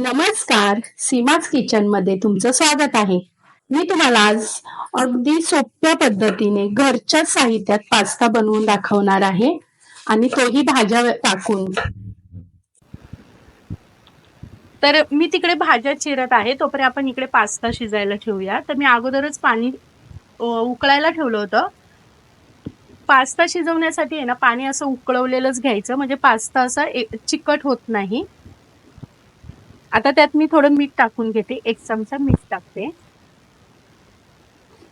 नमस्कार, सीमाज किचनमध्ये तुमचं स्वागत आहे. मी तुम्हाला आज अगदी सोप्या पद्धतीने घरच्या साहित्यात पास्ता बनवून दाखवणार आहे आणि तोही भाज्या टाकून. तर मी तिकडे भाज्या चिरत आहे, तोपर्यंत आपण इकडे पास्ता शिजायला ठेवूया. तर मी अगोदरच पाणी उकळायला ठेवलं होतं. पास्ता शिजवण्यासाठी आहे ना, पाणी असं उकळवलेलंच घ्यायचं, म्हणजे पास्ता असा चिकट होत नाही. आता त्यात मी थोडं मीठ टाकून घेते, 1 चमचा मीठ टाकते.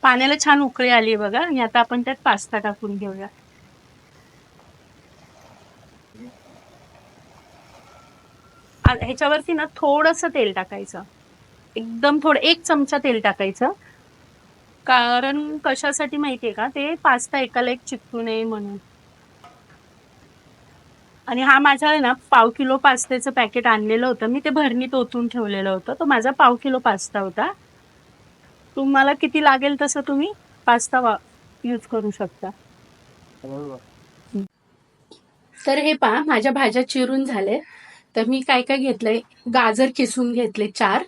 पाण्याला छान उकळी आली बघा, आणि आता आपण त्यात पास्ता टाकून घेऊया. ह्याच्यावरती ना थोडंसं तेल टाकायचं, एकदम थोडं 1 चमचा तेल टाकायचं. कारण कशासाठी माहितीये का, ते पास्ता एकाला एक चिकटू नये म्हणून. आणि हा माझा आहे ना पाव किलो पास्त्याचं पॅकेट आणलेलं होतं मी, ते भरणीत ओतून ठेवलेलं होतं. तो माझा पाव किलो पास्ता होता. तुम्हाला किती लागेल तसं तुम्ही पास्ता यूज करू शकता. तर हे पहा, माझ्या भाज्या चिरून झाले. तर मी काय काय घेतलंय, गाजर किसून घेतले 4,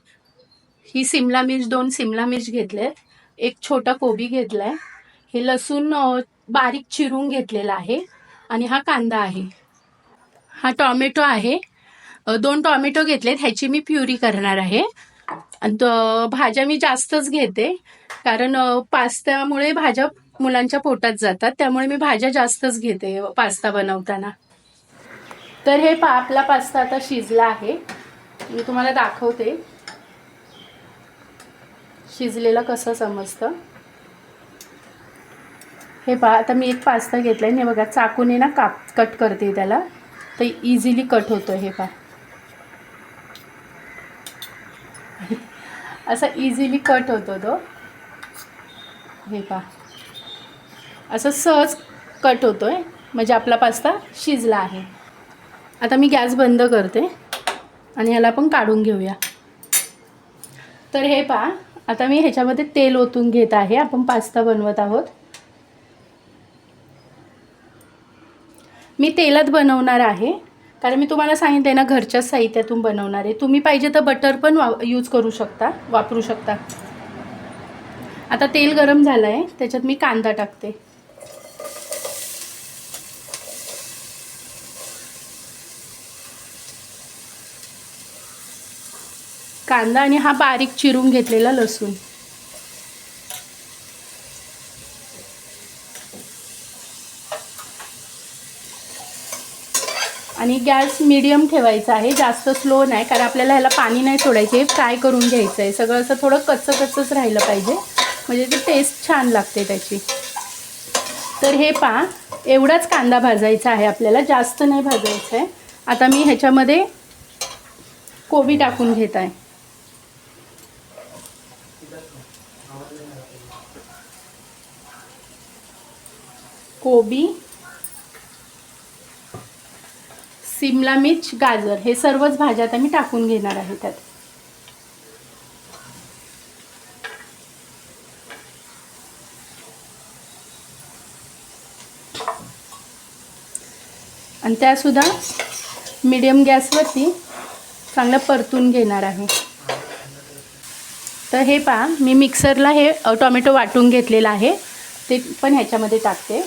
ही सिमला मिर्च 2 सिमला मिर्च घेतले, एक छोटा कोबी घेतलाय, हे लसूण बारीक चिरून घेतलेला आहे, आणि हा कांदा आहे, हा टोमॅटो आहे, 2 टोमॅटो घेतलेत, ह्याची मी प्युरी करणार आहे. भाज्या मी जास्तच घेते, कारण पास्त्यामुळे भाज्या मुलांच्या पोटात जातात, त्यामुळे मी भाज्या जास्तच घेते पास्ता बनवताना. तर हे आपला पास्ता आता शिजला आहे, मी तुम्हाला दाखवते शिजलेला कसं समजतं. हे पहा, आता मी एक पास्ता घेतलाय, हे बघा चाकूने ना कट करते त्याला, तर इझिली कट होतो. हे पहा, असा इझिली कट होतो तो. हे पहा, असं सहज कट होतोय, म्हणजे आपला पास्ता शिजला आहे. आता मी गॅस बंद करते आणि ह्याला आपण काढून घेऊया. तर हे पहा, आता मी ह्याच्यामध्ये तेल ओतून घेत आहे, आपण पास्ता बनवत आहोत. मी तेलात बनवणार आहे, कारण मी तुम्हाला सांगितलं ना घरच्याच साहित्यातून बनवणार आहे. तुम्ही पाहिजे तर बटर पण यूज करू शकता, वापरू शकता. आता तेल गरम झालं आहे, त्याच्यात मी कांदा टाकते. कांदा आणि हा बारीक चिरून घेतलेला लसूण. आणि गॅस मीडियम ठेवायचा आहे, जास्त स्लो नाही, कारण आपल्याला ह्याला पाणी नाही सोडायचे, फ्राय करून घ्यायचं आहे. सगळं असं थोडं कच्चंच राहिलं पाहिजे, म्हणजे ती टेस्ट छान लागते त्याची. तर हे पहा, एवढाच कांदा भाजायचा आहे आपल्याला, जास्त नाही भाजायचं आहे. आता मी ह्याच्यामध्ये कोबी टाकून घेत आहे. कोबी, सिमला मिर्च, गाजर, हे सर्वच भाज्या आता मी टाकून घेणार आहे त्यात. आणि त्यासुद्धा मीडियम गॅसवरती चांगलं परतून घेणार आहे. तर हे पहा, मी मिक्सरला हे टोमॅटो वाटून घेतलेला आहे, ते पण ह्याच्यामध्ये टाकते.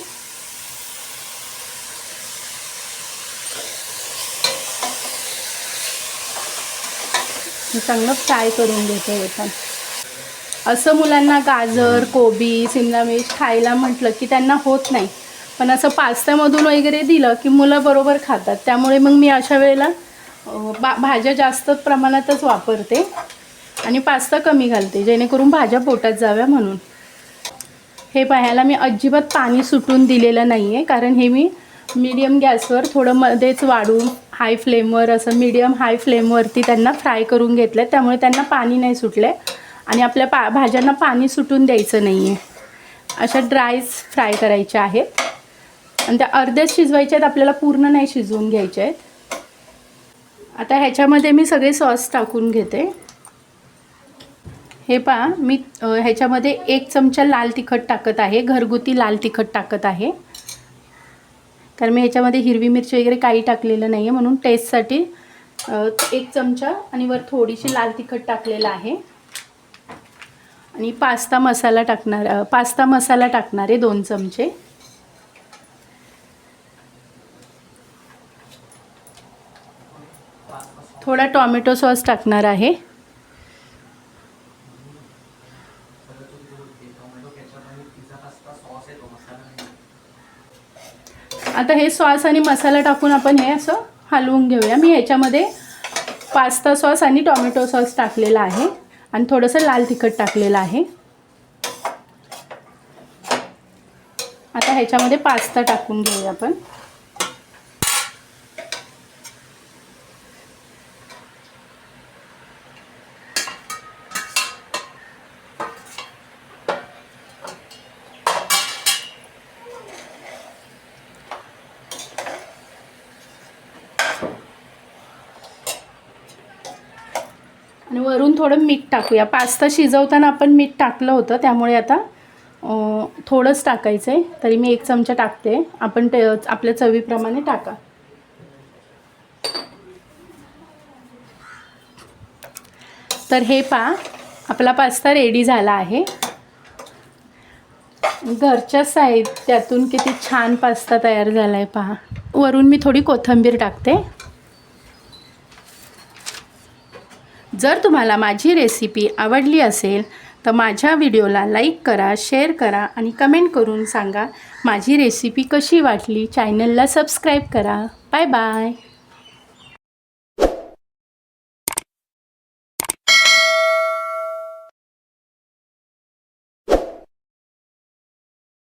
चांगलं फ्राय करून घेते हे. असं मुलांना गाजर, कोबी, सिमला मिर्च खायला म्हटलं की त्यांना होत नाही, पण असं पास्त्यामधून वगैरे दिलं की मुलं बरोबर खातात. त्यामुळे मग मी अशा वेळेला भाज्या जास्त प्रमाणातच वापरते आणि पास्ता कमी घालते, जेणेकरून भाज्या पोटात जाव्या म्हणून. हे पाहायला मी अजिबात पाणी सुटून दिलेलं नाही आहे, कारण हे मी मीडियम गॅसवर थोडं मध्येच वाढून हाय फ्लेमवर, असं मीडियम हाय फ्लेमवरती त्यांना फ्राय करून घेतलं, त्यामुळे त्यांना पाणी नाही सुटले. आणि आपल्या भाज्यांना पाणी सुटून द्यायचं नाही आहे, अशा ड्रायच फ्राय करायच्या आहेत. आणि त्या अर्ध्याच शिजवायच्या आहेत, आपल्याला पूर्ण नाही शिजवून घ्यायच्या आहेत. आता ह्याच्यामध्ये मी सगळे सॉस टाकून घेते. हे पहा, मी ह्याच्यामध्ये 1 चमचा लाल तिखट टाकत आहे, घरगुती लाल तिखट टाकत आहे, कारण मी ह्याच्यामध्ये हिरवी मिरची वगैरे काही टाकलेलं नाही आहे, म्हणून टेस्टसाठी 1 चमचा आणि वर थोडीशी लाल तिखट टाकलेला आहे. आणि पास्ता मसाला टाकणार आहे 2 चमचे. थोडा टोमॅटो सॉस टाकणार आहे. आता हे सॉस आणि मसाला टाकून आपण हे असं हलवून घेऊया. मी ह्याच्यामध्ये पास्ता सॉस आणि टोमॅटो सॉस टाकलेला आहे आणि थोडंसं लाल तिखट टाकलेलं आहे. आता ह्याच्यामध्ये पास्ता टाकून घेऊया आपण. आणि वरून थोडं मीठ टाकूया. पास्ता शिजवताना आपण मीठ टाकलं होतं, त्यामुळे आता थोडंच टाकायचं आहे. तरी मी 1 चमचा टाकते. आपण ते आपल्या चवीप्रमाणे टाका. तर हे पहा, आपला पास्ता रेडी झाला आहे. घरच्या साहित्यातून किती छान पास्ता तयार झाला आहे पहा. वरून मी थोडी कोथिंबीर टाकते. जर तुम्हाला माझी रेसिपी आवडली असेल तर माझ्या व्हिडिओला लाईक करा, शेअर करा आणि कमेंट करून सांगा माझी रेसिपी कशी वाटली. चॅनलला सबस्क्राईब करा. Bye bye.